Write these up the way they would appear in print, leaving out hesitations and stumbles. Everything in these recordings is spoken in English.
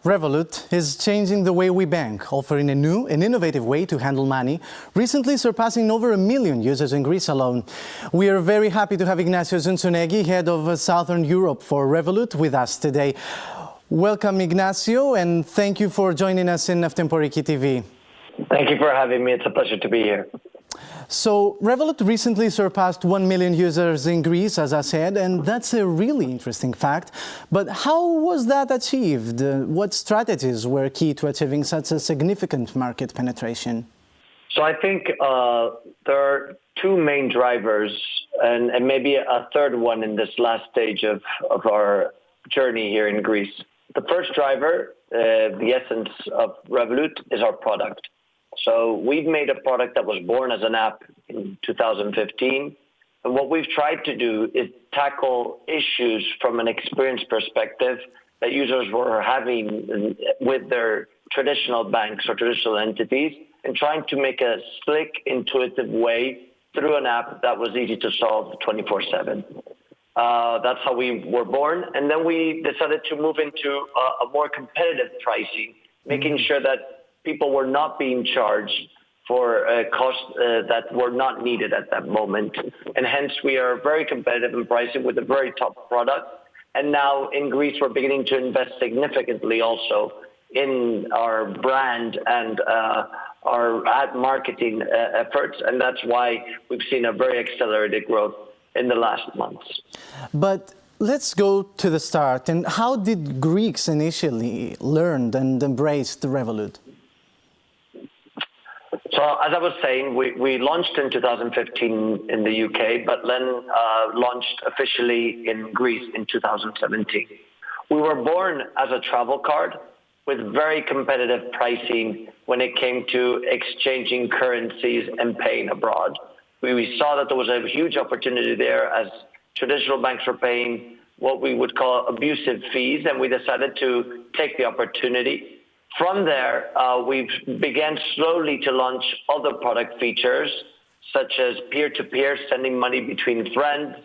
Revolut is changing the way we bank, offering a new and innovative way to handle money, recently surpassing over 1 million users in Greece alone. We are very happy to have Ignacio Zunzunegui, head of Southern Europe for Revolut, with us today. Welcome, Ignacio, and thank you for joining us in Nαυτεμπορική TV. Thank you for having me. It's a pleasure to be here. So, Revolut recently surpassed 1 million users in Greece, as I said, and that's a really interesting fact. But how was that achieved? What strategies were key to achieving such a significant market penetration? So I think there are two main drivers and maybe a third one in this last stage of our journey here in Greece. The first driver, the essence of Revolut, is our product. So we've made a product that was born as an app in 2015. And what we've tried to do is tackle issues from an experience perspective that users were having with their traditional banks or traditional entities, and trying to make a slick, intuitive way through an app that was easy to solve 24/7. That's how we were born. And then we decided to move into a more competitive pricing, making sure that people were not being charged for costs that were not needed at that moment. And hence, we are very competitive in pricing with a very top product. And now in Greece, we're beginning to invest significantly also in our brand and our ad marketing efforts. And that's why we've seen a very accelerated growth in the last months. But let's go to the start. And how did Greeks initially learn and embrace the Revolut? So as I was saying, we launched in 2015 in the UK, but then launched officially in Greece in 2017. We were born as a travel card with very competitive pricing when it came to exchanging currencies and paying abroad. We saw that there was a huge opportunity there as traditional banks were paying what we would call abusive fees, and we decided to take the opportunity. From there, we began slowly to launch other product features, such as peer-to-peer, sending money between friends,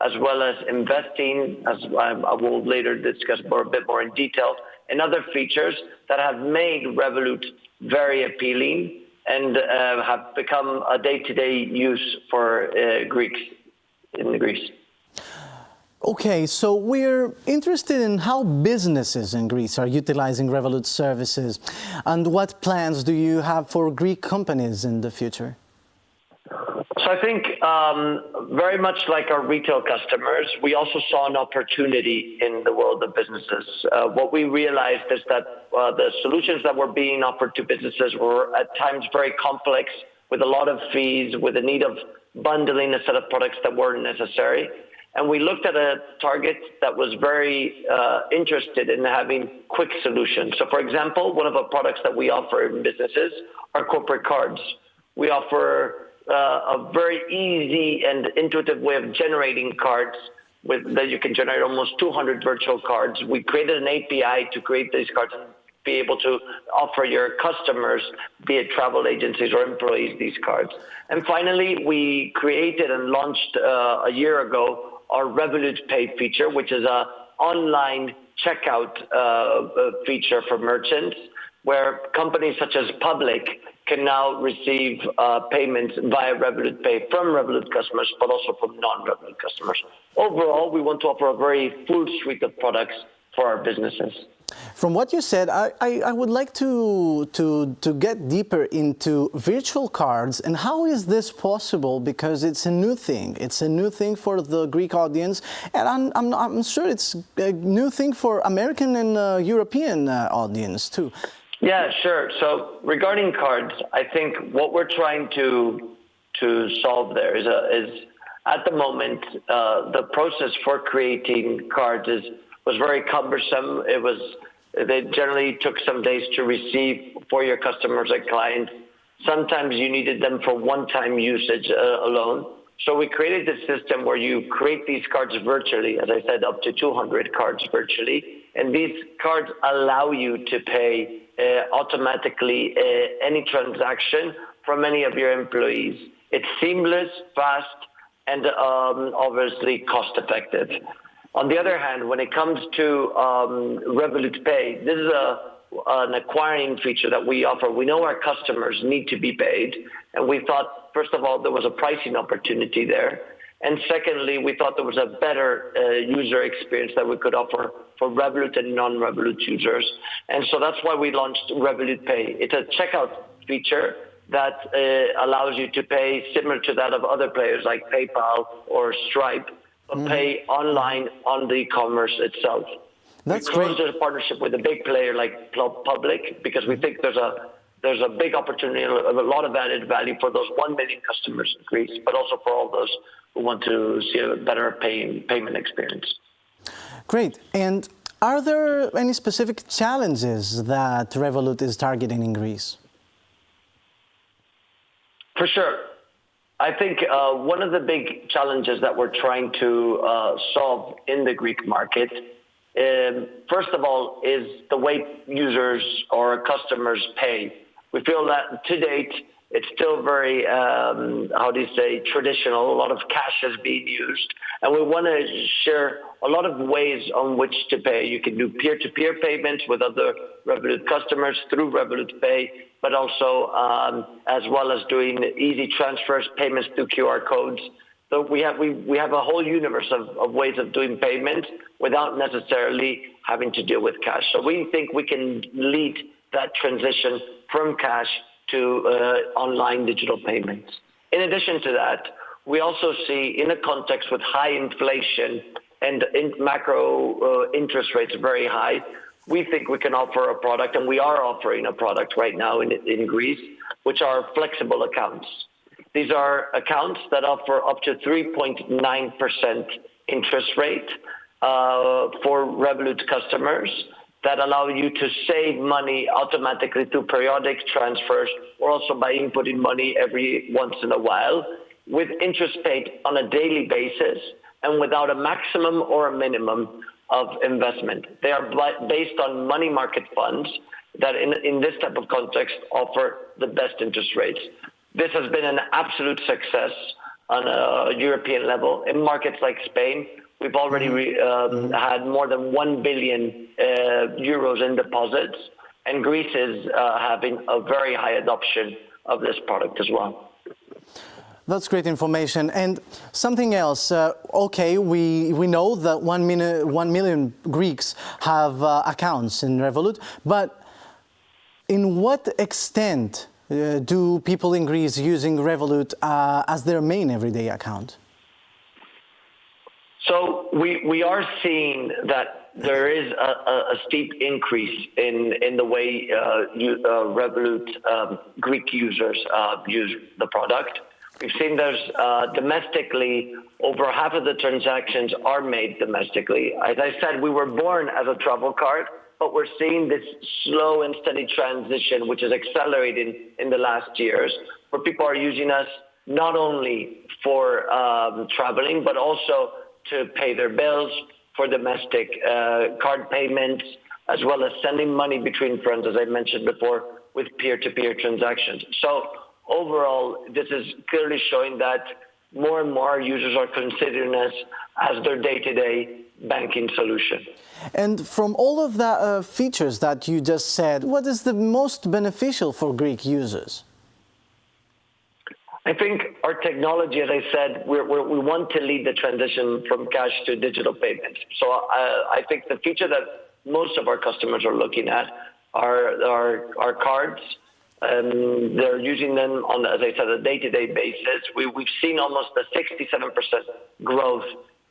as well as investing, as I will later discuss a bit more in detail, and other features that have made Revolut very appealing and have become a day-to-day use for Greeks in Greece. Okay, so we're interested in how businesses in Greece are utilizing Revolut services, and what plans do you have for Greek companies in the future? So I think very much like our retail customers, we also saw an opportunity in the world of businesses. What we realized is that the solutions that were being offered to businesses were at times very complex, with a lot of fees, with the need of bundling a set of products that weren't necessary. And we looked at a target that was very interested in having quick solutions. So, for example, one of the products that we offer in businesses are corporate cards. We offer a very easy and intuitive way of generating cards that you can generate almost 200 virtual cards. We created an API to create these cards and be able to offer your customers, be it travel agencies or employees, these cards. And finally, we created and launched a year ago our Revolut Pay feature, which is an online checkout feature for merchants, where companies such as Public can now receive payments via Revolut Pay from Revolut customers, but also from non-Revolut customers. Overall, we want to offer a very full suite of products for our businesses. From what you said, I would like to get deeper into virtual cards, and how is this possible? Because it's a new thing. It's a new thing for the Greek audience, and I'm sure it's a new thing for American and European audience too. Yeah, sure. So regarding cards, I think what we're trying to solve there is at the moment the process for creating cards was very cumbersome. They generally took some days to receive for your customers and clients. Sometimes you needed them for one-time usage alone. So we created this system where you create these cards virtually, as I said, up to 200 cards virtually. And these cards allow you to pay automatically any transaction from any of your employees. It's seamless, fast, and obviously cost-effective. On the other hand, when it comes to Revolut Pay, this is an acquiring feature that we offer. We know our customers need to be paid, and we thought, first of all, there was a pricing opportunity there. And secondly, we thought there was a better user experience that we could offer for Revolut and non-Revolut users. And so that's why we launched Revolut Pay. It's a checkout feature that allows you to pay similar to that of other players like PayPal or Stripe, but pay online on the e-commerce itself. That's we great. closed a partnership with a big player like Public because we think there's a big opportunity, a lot of added value for those 1 million customers in Greece, but also for all those who want to see a better payment experience. Great. And are there any specific challenges that Revolut is targeting in Greece? For sure. I think one of the big challenges that we're trying to solve in the Greek market, first of all, is the way users or customers pay. We feel that to date, it's still very, traditional. A lot of cash is being used. And we want to share a lot of ways on which to pay. You can do peer-to-peer payments with other Revolut customers through Revolut Pay, but also as well as doing easy transfers, payments through QR codes. So we have a whole universe of ways of doing payments without necessarily having to deal with cash. So we think we can lead that transition from cash to online digital payments. In addition to that, we also see in a context with high inflation and macro interest rates very high, we think we can offer a product, and we are offering a product right now in Greece, which are flexible accounts. These are accounts that offer up to 3.9% interest rate for Revolut customers that allow you to save money automatically through periodic transfers or also by inputting money every once in a while with interest paid on a daily basis and without a maximum or a minimum of investment. They are based on money market funds that in this type of context offer the best interest rates. This has been an absolute success on a European level. In markets like Spain, we've already had more than 1 billion euros in deposits, and Greece is having a very high adoption of this product as well. That's great information. And something else, we know that 1 million Greeks have accounts in Revolut, but in what extent do people in Greece using Revolut as their main everyday account? So we are seeing that there is a steep increase in the way Revolut Greek users use the product. We've seen there's domestically, over half of the transactions are made domestically. As I said, we were born as a travel card, but we're seeing this slow and steady transition, which is accelerating in the last years, where people are using us not only for traveling, but also to pay their bills, for domestic card payments, as well as sending money between friends, as I mentioned before, with peer-to-peer transactions. So overall, this is clearly showing that more and more users are considering us as their day-to-day banking solution. And from all of the features that you just said, what is the most beneficial for Greek users? I think our technology, as I said, we want to lead the transition from cash to digital payments. So I think the feature that most of our customers are looking at are cards. They're using them on, as I said, a day-to-day basis. We've seen almost a 67% growth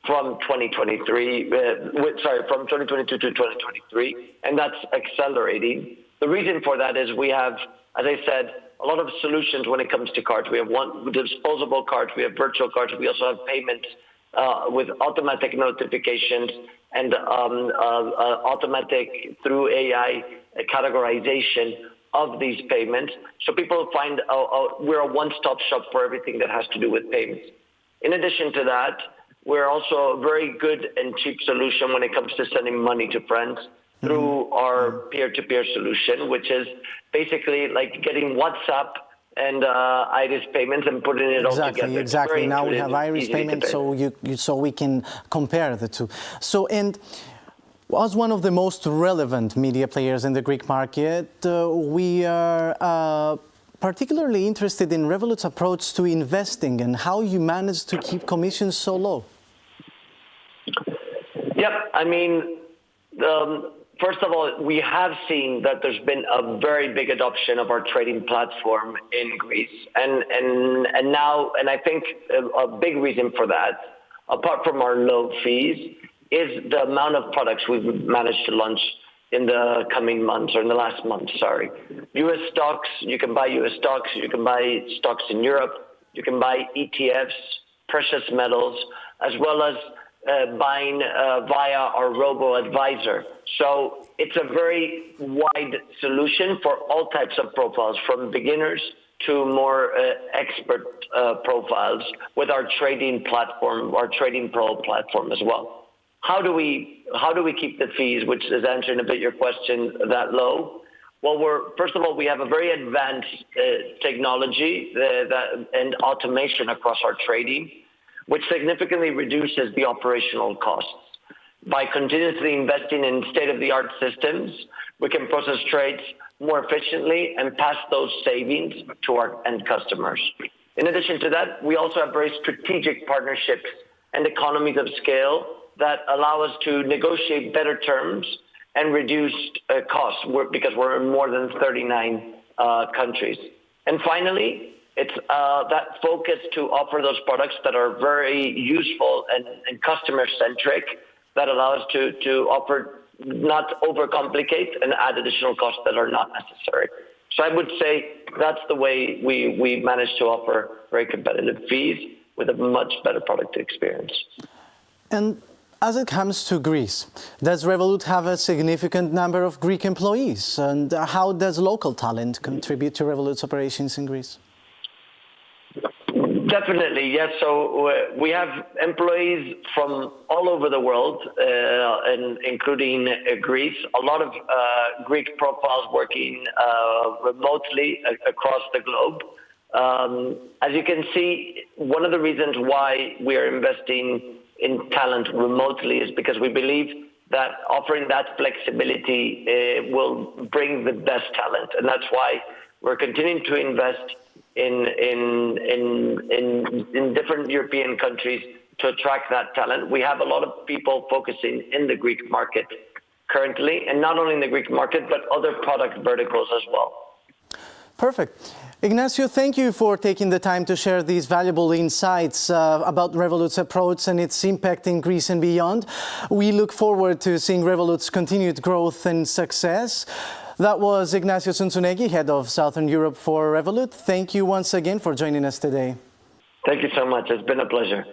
from 2023, from 2022 to 2023, and that's accelerating. The reason for that is we have, as I said, a lot of solutions when it comes to cards. We have disposable cards, we have virtual cards, we also have payments with automatic notifications and automatic through AI categorization of these payments. So people find we're a one-stop shop for everything that has to do with payments. In addition to that, we're also a very good and cheap solution when it comes to sending money to friends through our peer-to-peer solution, which is basically like getting WhatsApp and iris payments and putting it all together. Exactly. Now we have iris payments, so we can compare the two. So, and as one of the most relevant media players in the Greek market, we are particularly interested in Revolut's approach to investing and how you manage to keep commissions so low. Yep. I mean, first of all, we have seen that there's been a very big adoption of our trading platform in Greece. And I think a big reason for that, apart from our low fees, is the amount of products we've managed to launch in the coming months, or in the last month, sorry. US stocks, you can buy US stocks, you can buy stocks in Europe, you can buy ETFs, precious metals, as well as buying via our robo-advisor. So it's a very wide solution for all types of profiles, from beginners to more expert profiles, with our trading platform, our Trading Pro platform as well. How do we keep the fees, which is answering a bit your question, that low? Well, first of all, we have a very advanced technology and automation across our trading, which significantly reduces the operational costs. By continuously investing in state-of-the-art systems, we can process trades more efficiently and pass those savings to our end customers. In addition to that, we also have very strategic partnerships and economies of scale that allow us to negotiate better terms and reduce costs, because we're in more than 39 countries. And finally, it's that focus to offer those products that are very useful and customer-centric, that allow us to offer, not overcomplicate and add additional costs that are not necessary. So I would say that's the way we manage to offer very competitive fees with a much better product experience. And as it comes to Greece, does Revolut have a significant number of Greek employees? And how does local talent contribute to Revolut's operations in Greece? Definitely, yes. So we have employees from all over the world, including Greece. A lot of Greek profiles working remotely across the globe. As you can see, one of the reasons why we are investing in talent remotely is because we believe that offering that flexibility will bring the best talent, and that's why we're continuing to invest in different European countries to attract that talent. We have a lot of people focusing in the Greek market currently, and not only in the Greek market, but other product verticals as well. Perfect. Ignacio, thank you for taking the time to share these valuable insights about Revolut's approach and its impact in Greece and beyond. We look forward to seeing Revolut's continued growth and success. That was Ignacio Tsontsounegi, Head of Southern Europe for Revolut. Thank you once again for joining us today. Thank you so much. It's been a pleasure.